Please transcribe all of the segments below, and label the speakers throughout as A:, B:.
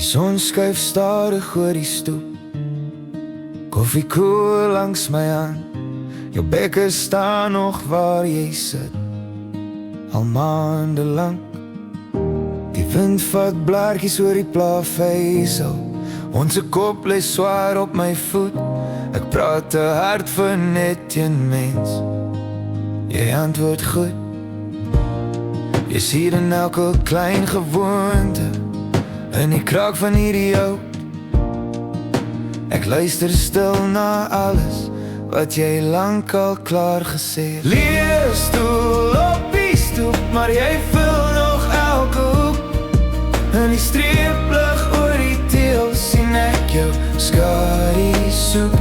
A: son skuif stadig oor die stoep. Koffie koel langs my aan. Jou beker staan nog waar jy sit, al maande lang. Die wind vat blaartjies oor die plaveisel. Ons kop lê swaar op my voet. Ek praat te hard vir net een mens. Jy antwoord goed. Jy sien in elke klein gewoonte, in die kraak van hierdie hout. Ek luister stil na alles wat jy lang al klaar gesê het. Leerstoel op die stoep, maar jy vul nog elke hoek. In die streeplig oor die teel sien ek jou skadu soek.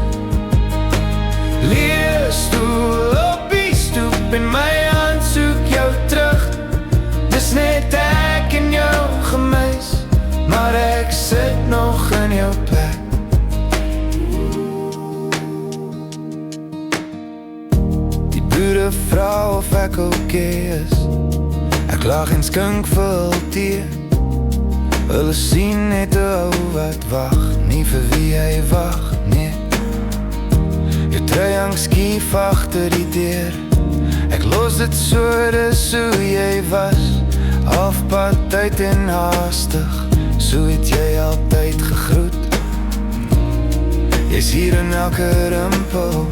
A: Leerstoel op die stoep en my hand soek jou terug. Dis net ek en jou gemis, maar ek sit nog in jou plek. Die bure vrou of ek okay is. Ek lag en skink vir tee. Hulle sien net 'n ou wat wag, nie vir wie hy wag, nee. Jou trui hang skief agter die deur. Ek los dit so, dis hoe jy was. Halfpad uit en haastig, so het jy altyd gegroet. Jy's hier in elke rimpel,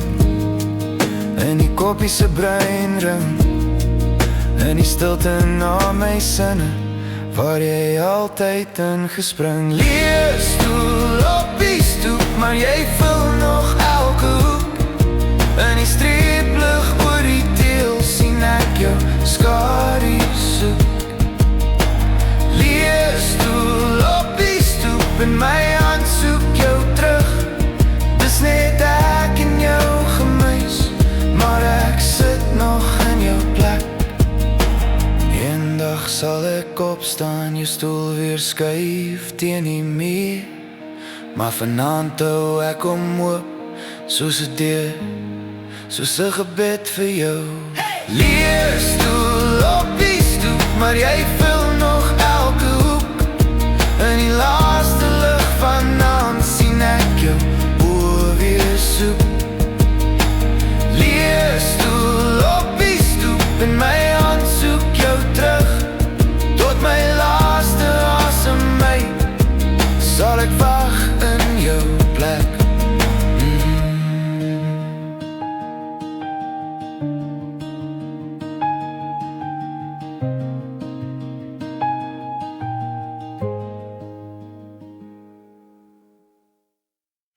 A: in die koppie se breinring, in die stilte na my sinne, waar jy altyd in gespring. Leerstoel op die stoep, maar jy vul nog elke hoek. In die streeplig oor die teel sien ek jou skadu soek. Leerstoel op die stoep en my hand soek jou terug. Dis net ek en jou gemis, maar ek sit nog in jou plek. Eendag sal ek opstaan, jou stoel weer skuif teen die muur. Maar vanaand hou ek hom oop, soos 'n deur, soos 'n gebed vir jou. Leerstoel op die stoep, maar jy vul